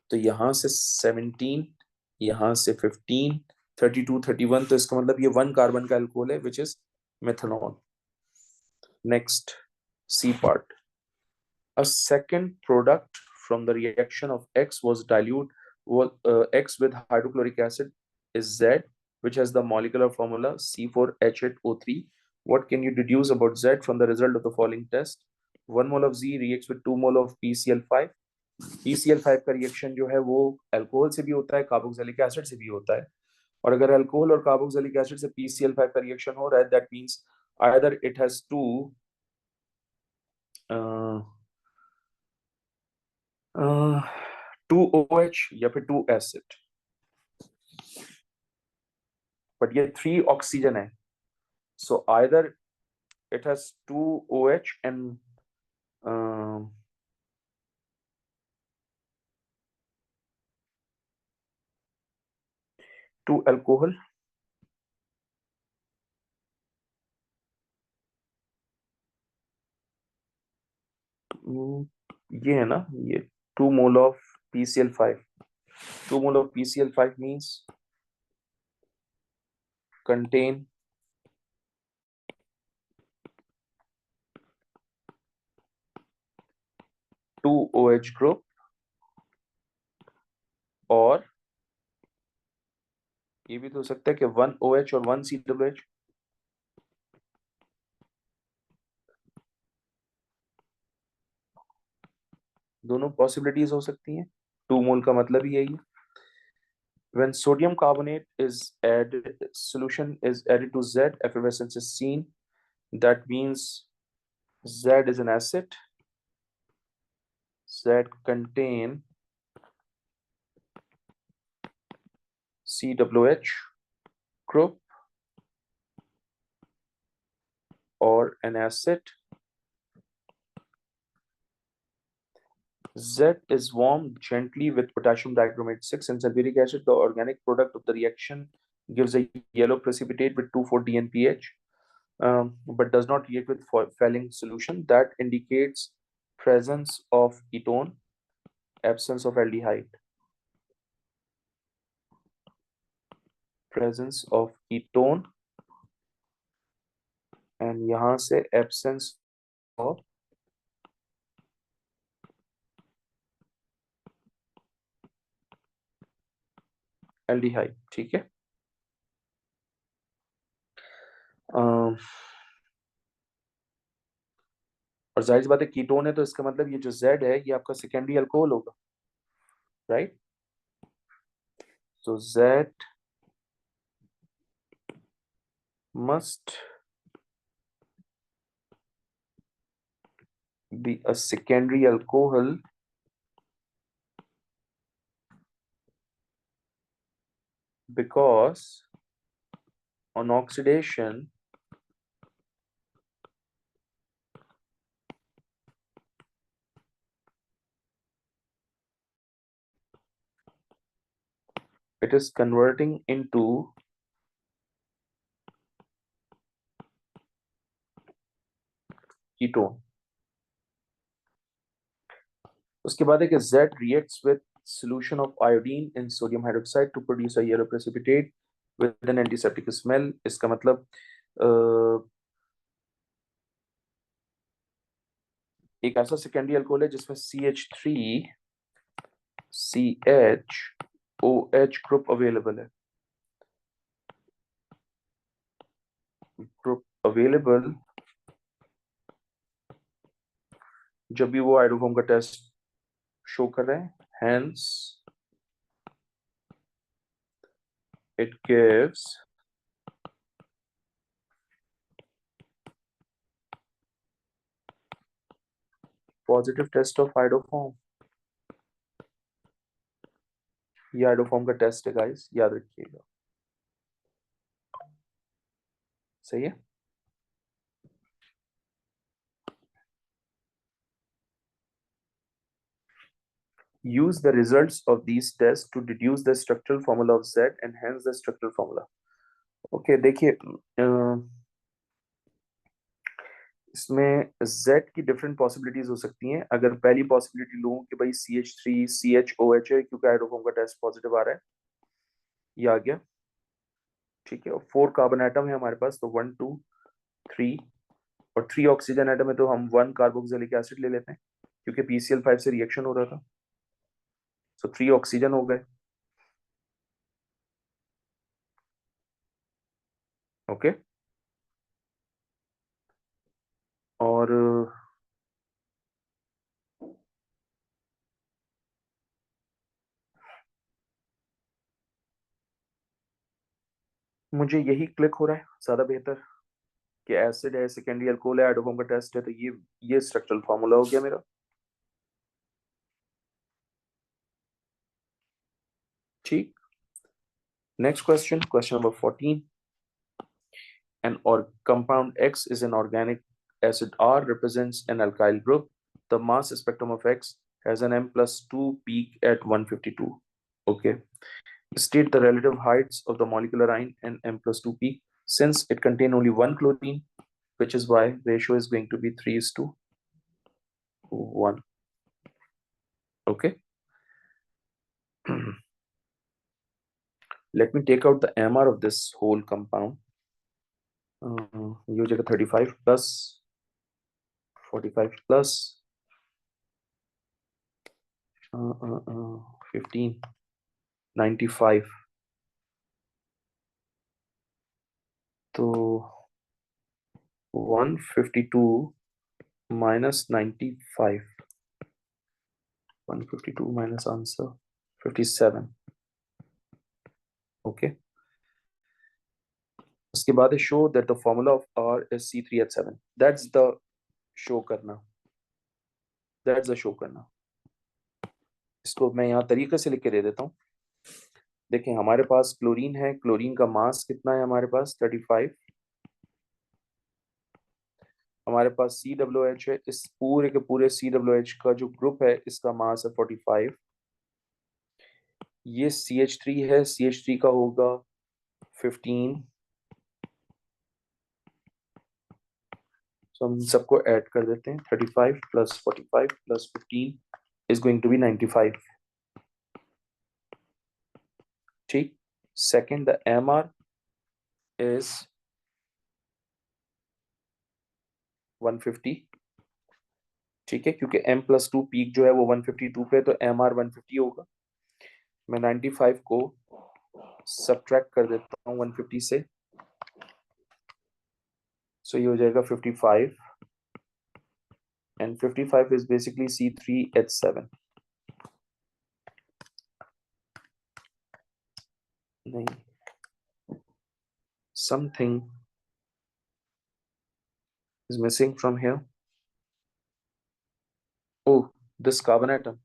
तो यहां से 17, यहां से 15, 32, 31, तो इसका मतलब ये 1 कार्बन का अल्कोहल है which is methanol. Next, C part। A second product from the reaction of X was dilute X with hydrochloric acid is Z। which has the molecular formula C4H8O3. What can you deduce about Z from the result of the following test? 1 mole of Z reacts with 2 mole of PCl5. PCl5 का reaction जो है वो alcohol से भी होता है, carboxylic acid से भी होता है, और अगर अल्कोहल और कार्बोक्सिलिक एसिड से PCl5 का रिएक्शन हो रहा है, that means either it has to OH या फिर 2 एसिड, बट ये 3 ऑक्सीजन है, so either it has 2 OH and 2 alcohol. ये है ना, ये 2 mole of PCl5. 2 mole of PCl5 means contain 2 OH group, और ये भी तो हो सकता है कि 1 OH और 1 COH. दोनों पॉसिबिलिटीज हो सकती हैं. 2 मोल का मतलब ही यही है. When sodium carbonate is added, solution is added to Z, effervescence is seen. That means Z is an acid. Z contain COH group or an acid. Z is warmed gently with potassium dichromate 6 and sulfuric acid. The organic product of the reaction gives a yellow precipitate with 2,4-DNPH, but does not react with Fehling solution. That indicates presence of ketone, absence of aldehyde. Presence of ketone, and यहाँ से absence of aldehyde. ठीक है. और जाहिर सी बात है ketone है, तो इसका मतलब ये जो Z है ये आपका सेकेंडरी अल्कोहल होगा, right? So Z must be a secondary alcohol because on oxidation it is converting into ketone. उसके बाद है कि Z reacts with solution of iodine in sodium hydroxide to produce a yellow precipitate with an antiseptic smell. इसका मतलब एक ऐसा secondary alcohol है जिसमें CH3CHOH ग्रुप अवेलेबल है. ग्रुप अवेलेबल जब भी वो हाइड्रोफॉर्म का टेस्ट शो कर रहे हैं, hence it gives positive test of हाइड्रोफॉर्म. ये हाइड्रोफॉर्म का टेस्ट है गाइस, याद रखिएगा. सही है. Use the results of these tests to deduce the structural formula of Z and hence the structural formula. Okay, देखिए इसमें Z की डिफरेंट पॉसिबिलिटीज हो सकती हैं. अगर पहली पॉसिबिलिटी लूं कि भाई CH3CHOH है क्योंकि हाइड्रोफॉर्म का टेस्ट पॉजिटिव आ रहा है, ये आ गया. ठीक है. और 4 कार्बन एटम है हमारे पास, तो 1 2 3 और 3 ऑक्सीजन एटम है, तो हम 1 कार्बोक्सिलिक एसिड ले लेते हैं क्योंकि PCl5 से रिएक्शन हो रहा था, सो 3 ऑक्सीजन हो गए. ओके और मुझे यही क्लिक हो रहा है ज्यादा बेहतर कि एसिड है, सेकेंडरी अल्कोहल है, आइडोफॉर्म का टेस्ट है, तो ये स्ट्रक्चरल फार्मूला हो गया मेरा। ठीक, next question, question number 14। An or compound X is an organic acid. R represents an alkyl group. The mass spectrum of X has an M plus 2 peak at 152. Okay. State the relative heights of the molecular ion and M plus 2 peak. Since it contains only one chlorine, which is why ratio is going to be 3 is to 1. Okay. Let me take out the MR of this whole compound. Use 35 plus 45 plus 15 95 तो 152 minus 95, 152 minus answer 57. Okay, उसके बाद है show that the formula of R is C3H7. That's the show करना, that's the show करना। इसको मैं यहाँ तरीके से लिख के दे देता हूँ। देखें हमारे पास क्लोरीन है, क्लोरीन का मास कितना है हमारे पास 35, हमारे पास COOH है, इस पूरे के पूरे COOH का जो ग्रुप है इसका मास है 45, ये CH3 है, CH3 का होगा 15, तो हम सबको ऐड कर देते हैं 35 plus 45 plus 15 is going to be 95। ठीक, second the MR is 150। ठीक है, क्योंकि M plus 2 पीक जो है वो 152 पे, तो MR 150 होगा। मैं 95 को सब्ट्रैक्ट कर देता हूँ 150 से, सो ये हो जाएगा 55 and 55 is basically C3H7। नहीं, something is missing from here। Oh, this carbon atom,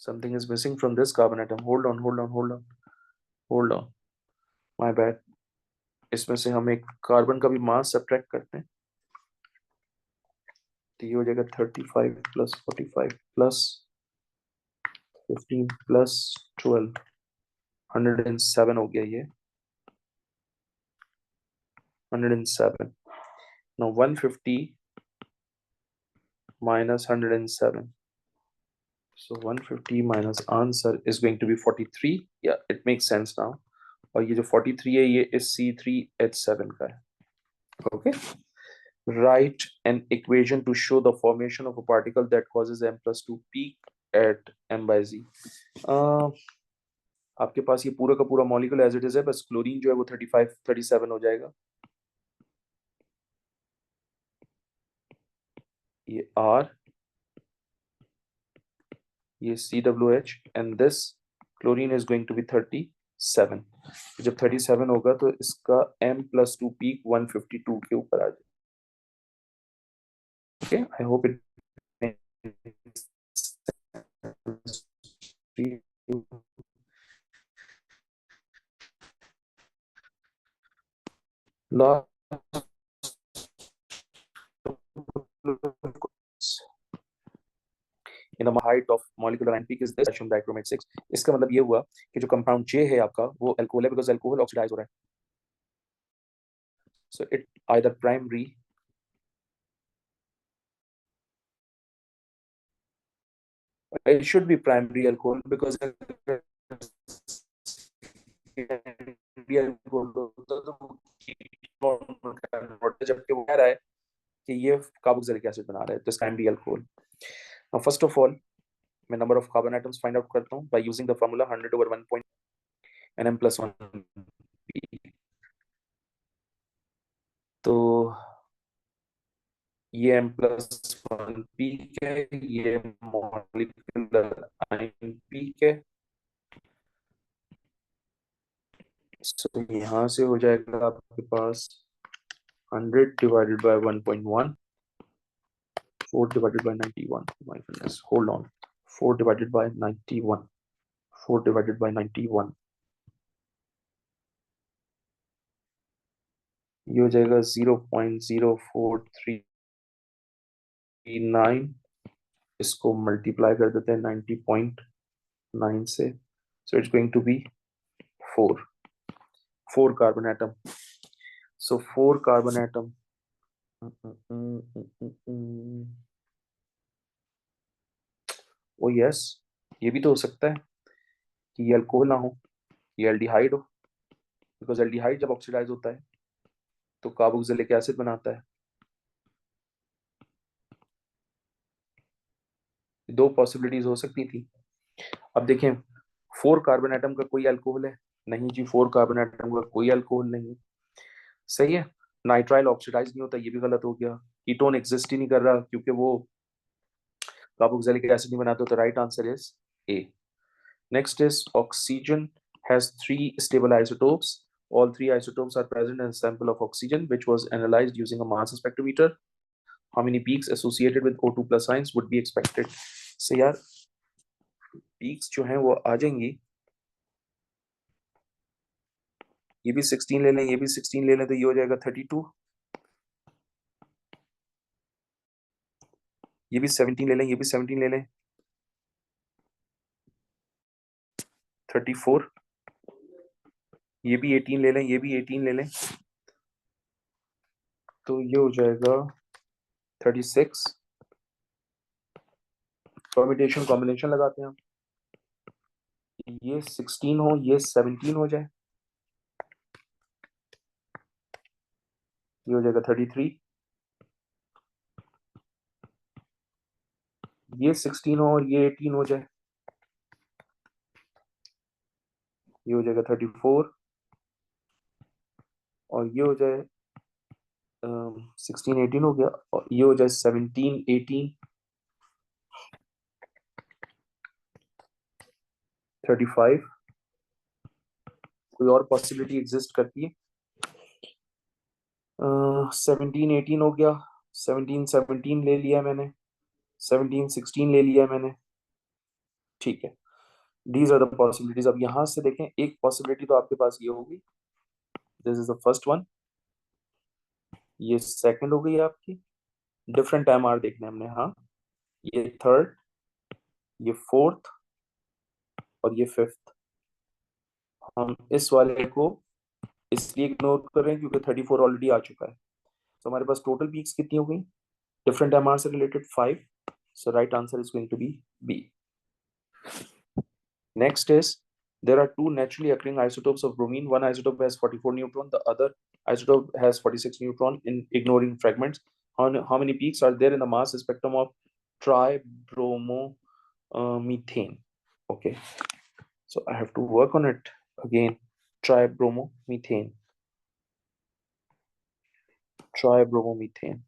something is missing from this carbon atom। hold on, my bad। इसमें से हम एक कार्बन का भी मास सब्ट्रैक्ट करते हैं, तो ये हो जाएगा 35 प्लस 45 प्लस 15 प्लस 12, 107 हो गया ये, 107। now 150 minus 107, so 150 minus answer is going to be 43। yeah, it makes sense now। और ये जो 43 है ये इस C3H7 का है। okay, write an equation to show the formation of a particle that causes M plus 2 peak at M by Z। आपके पास ये पूरा का पूरा मॉलिक्यूल एज इट इज है, बस क्लोरीन जो है वो 35 37 हो जाएगा। ये R, ये COOH and this chlorine is going to be 37। जब 37 होगा तो इसका M plus 2 पीक 152 के ऊपर आ जाए। Okay, I hope it in the height of molecular ion peak is this calcium dichromate 6। इसका मतलब ये हुआ कि जो कंपाउंड J है आपका वो अल्कोहल है, बिकॉज अल्कोहल ऑक्सीडाइज हो रहा है, so it either primary it should be primary alcohol because जबकि वो कह रहा है कि ये कार्बोक्सिलिक एसिड बना रहा है, तो primary alcohol. Now first of all मैं number of carbon atoms find out करता हूँ by using the formula 100/1 and m plus 1 p। ये M+1 पीक है, ये मॉलिक्यूलर आयन पीक है। सो यहाँ से हो जाएगा आपके पास 100 divided by 1.1, 4 divided by 91. My goodness, hold on. 4 divided by 91. 4 divided by 91. ये हो जाएगा 0.0439। इसको मल्टीप्लाई कर देते हैं 90.9 से, so it's going to be 4 carbon atom. So 4 carbon atom. O yes, ये भी तो हो सकता है कि ये अल्कोहल ना हो, ये एल्डिहाइड हो, बिकॉज एल्डिहाइड जब ऑक्सीडाइज होता है तो कार्बोक्सिलिक एसिड बनाता है। दो पॉसिबिलिटीज हो सकती थी। अब देखें, 4 कार्बन एटम का कोई अल्कोहल है? नहीं जी, 4 कार्बन एटम का कोई अल्कोहल नहीं है। सही है, नाइट्राइल ऑक्सीडाइज नहीं होता, ये भी गलत हो गया। कीटोन एग्जिस्ट ही नहीं कर रहा क्योंकि वो कार्बोक्सिलिक एसिड नहीं बनाते, तो right answer is a. Next is oxygen has 3 stable isotopes. All 3 isotopes are present in a sample of oxygen, which was analyzed using a mass spectrometer. How many peaks associated with O2 plus ions would be expected? So यार, peaks जो हैं वो आ जाएंगी। ये भी 16 ले लें, ये भी 16 ले लें, तो ये हो जाएगा 32। ये भी 17 ले लें, ये भी 17 ले लें, 34। ये भी 18 ले लें, ये भी 18 ले लें, तो ये हो जाएगा 36। परम्यूटेशन कॉम्बिनेशन लगाते हैं हम, ये 16 हो, ये 17 हो जाए, ये हो जाएगा 33। ये 16 हो और ये 18 हो जाए, ये हो जाएगा 34। और ये हो जाए 16 18 हो गया, और ये हो जाए 17 18 35। कोई और पॉसिबिलिटी एग्जिस्ट करती है? 17 18 हो गया, 17 17 ले लिया मैंने, 17 16 ले लिया मैंने। ठीक है, दीज आर द पॉसिबिलिटीज। अब यहां से देखें, एक पॉसिबिलिटी तो आपके पास ये होगी, this is the first one, ये सेकंड हो गई आपकी। डिफरेंट टाइम आर देखने हमने, हाँ। ये थर्ड, ये फोर्थ, और ये फिफ्थ। हम इस वाले को इसलिए इग्नोर कर रहे हैं क्योंकि 34 ऑलरेडी आ चुका है। तो हमारे पास टोटल पीक्स कितनी हो गई डिफरेंट एमआर से related? 5। So right answer is going to be B. Next is, there are two naturally occurring isotopes of bromine. One isotope has 44 neutron, the other isotope has 46 neutron. In ignoring fragments, how many peaks are there in the mass spectrum of tribromomethane? Okay, so I have to work on it again. Tribromomethane. Tribromomethane.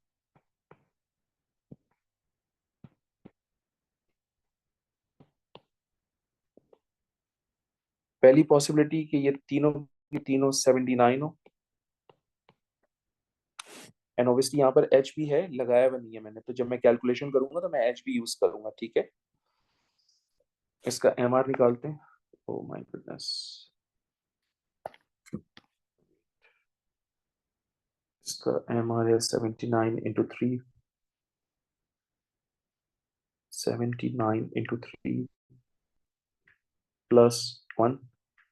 पहली possibility कि ये तीनों की तीनों 79 हो, and obviously यहाँ पर H भी है, लगाया हुआ नहीं है मैंने, तो जब मैं कैलकुलेशन करूंगा तो मैं एच भी यूज करूंगा। ठीक है, इसका एमआर निकालते हैं। ओ माय गुडनेस, इसका एमआर है 79 into 3, 79 into 3 plus 1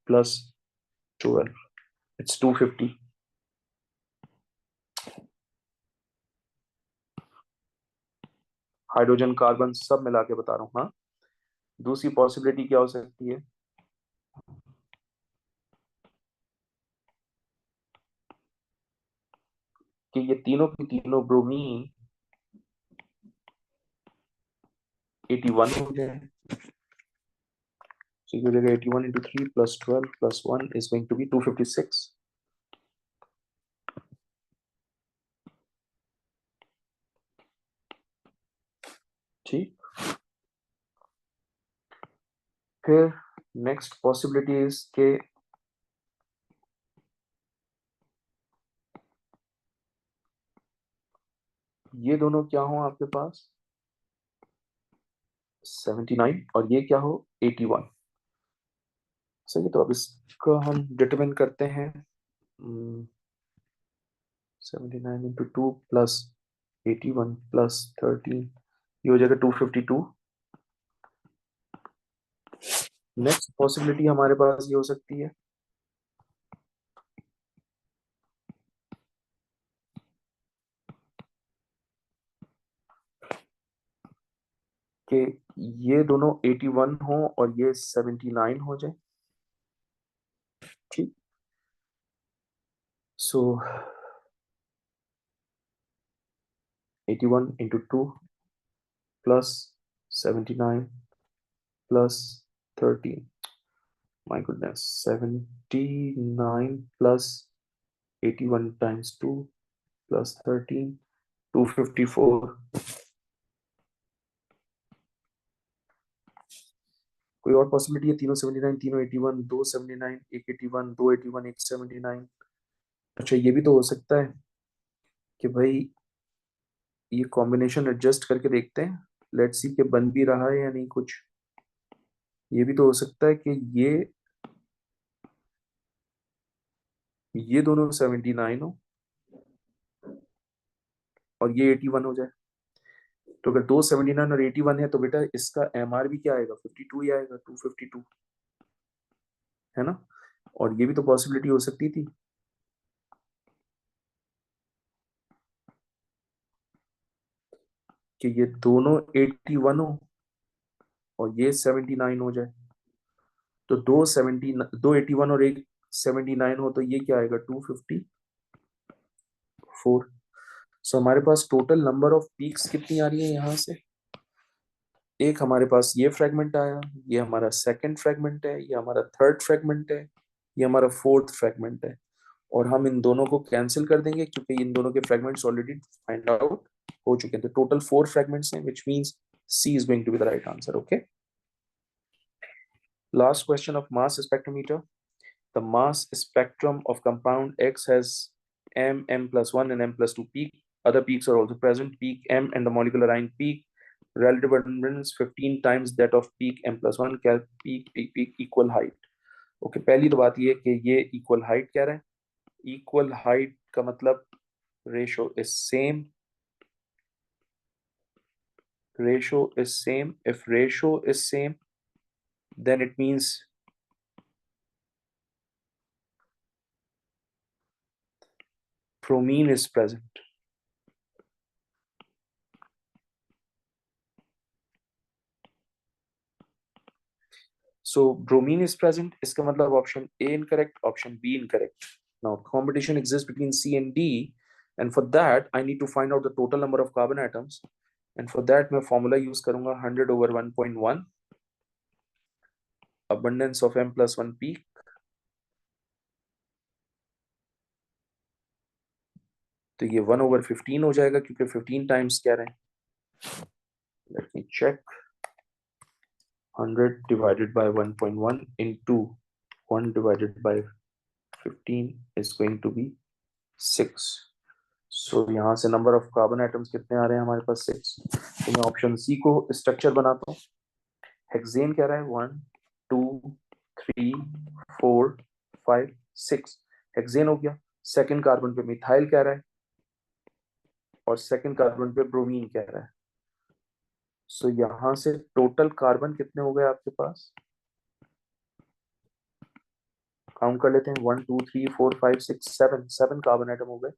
plus 12, it's 250। Hydrogen carbon सब मिला के बता रहा हूँ, हाँ। दूसरी पॉसिबिलिटी क्या हो सकती है कि ये तीनों की तीनों ब्रोमीन 81 हो जाए। So you get 81 into 3 plus 12 plus 1 is going to be 256. ठीक, फिर नेक्स्ट पॉसिबिलिटी इज के ये दोनों क्या हो आपके पास 79 और ये क्या हो 81। सही है, तो अब इसको हम डिटरमिन करते हैं। 79 इंटू 2 प्लस 81 प्लस 13, ये हो जाएगा 252। नेक्स्ट पॉसिबिलिटी हमारे पास ये हो सकती है कि ये दोनों 81 हो और ये 79 हो जाए। ठीक, सो 81 into 2 plus 79 plus 13, my goodness, 79 plus 81 times 2 plus 13, 254। कोई और पॉसिबिलिटी है? तीनों 79, तीनों 81, दो 79, एक 81, दो 81, एक 79। अच्छा, ये भी तो हो सकता है कि भाई ये कॉम्बिनेशन एडजस्ट करके देखते हैं, लेट्स सी कि बन भी रहा है या नहीं कुछ। ये भी तो हो सकता है कि ये दोनों 79 हो और ये 81 हो जाए। तो अगर दो 79 और 81 है तो बेटा इसका एमआर भी क्या आएगा, 52 ही आएगा, 252, है ना। और ये भी तो पॉसिबिलिटी हो सकती थी कि ये दोनों 81 हो और ये 79 हो जाए। तो दो 81 और एक 79 हो तो ये क्या आएगा, 254। सो हमारे पास टोटल नंबर ऑफ पीक्स कितनी आ रही है यहाँ से? एक हमारे पास ये फ्रेगमेंट आया, ये हमारा सेकंड फ्रेगमेंट है, ये हमारा थर्ड फ्रेगमेंट है, ये हमारा फोर्थ फ्रेगमेंट है। और हम इन दोनों को कैंसिल कर देंगे क्योंकि इन दोनों के फ्रेगमेंट्स ऑलरेडी फाइंड आउट हो चुके हैं। तो टोटल 4 फ्रेगमेंट्स हैं, which means C is going to be the right answer. Okay, last question of mass spectrometer. The mass spectrum of compound X has m plus 1 and m plus 2 peak. Other peaks are also present. Peak M and the molecular ion peak. Relative abundance 15 times that of peak m plus 1. क्या peak equal height? Okay, पहली तो बात ये कि ये equal height कह रहा है। Equal height का मतलब ratio is same. Ratio is same. If ratio is same, then it means bromine is present. So bromine is present. इसका मतलब option A incorrect, option B incorrect. Now competition exists between C and D, and for that I need to find out the total number of carbon atoms. And for that मैं formula use करूँगा 100 over 1.1 abundance of m plus 1 peak. तो ये 1 over 15 हो जाएगा क्योंकि 15 times क्या रहे हैं? Let me check. 100 divided by 1.1 into 1 divided by 15 is going to be 6. सो यहाँ से नंबर ऑफ कार्बन एटम्स कितने आ रहे हैं हमारे पास, 6। तो मैं ऑप्शन सी को स्ट्रक्चर बनाता हूँ। हेक्सेन कह रहा है 1 2 3 4 5 6, हेक्सेन हो गया। सेकंड कार्बन पे मिथाइल कह रहा है और सेकंड कार्बन पे ब्रोमीन कह रहा है। सो यहाँ से टोटल कार्बन कितने हो गए आपके पास, काउंट कर लेते हैं। 1 2 3 4 5 6 7, 7 कार्बन एटम हो गए।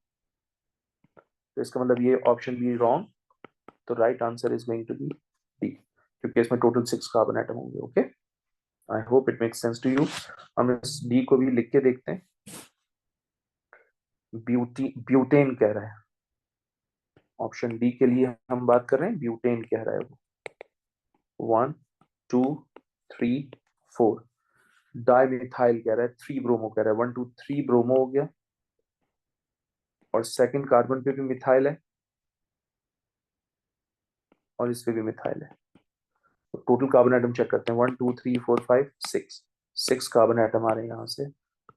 तो इसका मतलब ये ऑप्शन बी रॉन्ग। तो right answer is going to be D, क्योंकि इसमें टोटल 6 कार्बन एटम होंगे। Okay, I hope it makes sense to you. हम इस डी को भी लिख के देखते हैं। ब्यूटेन कह रहा है, ऑप्शन डी के लिए हम बात कर रहे हैं, ब्यूटेन कह रहा है वो। 1 2 3 4, डाइमिथाइल कह रहा है, 3 ब्रोमो कह रहा है, 1 2 3 ब्रोमो हो गया और सेकंड कार्बन पे भी मिथाइल है और इस पे भी मिथाइल है। तो टोटल कार्बन एटम चेक करते हैं, 1 2 3 4 5 6 कार्बन एटम आ रहे हैं यहाँ से,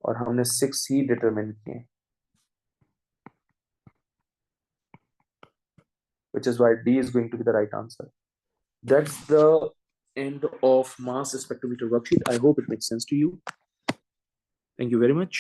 और हमने 6 ही डिटरमिन किए, which is why D is going to be the right answer. That's the end of mass spectrometer worksheet. I hope it makes sense to you. Thank you very much.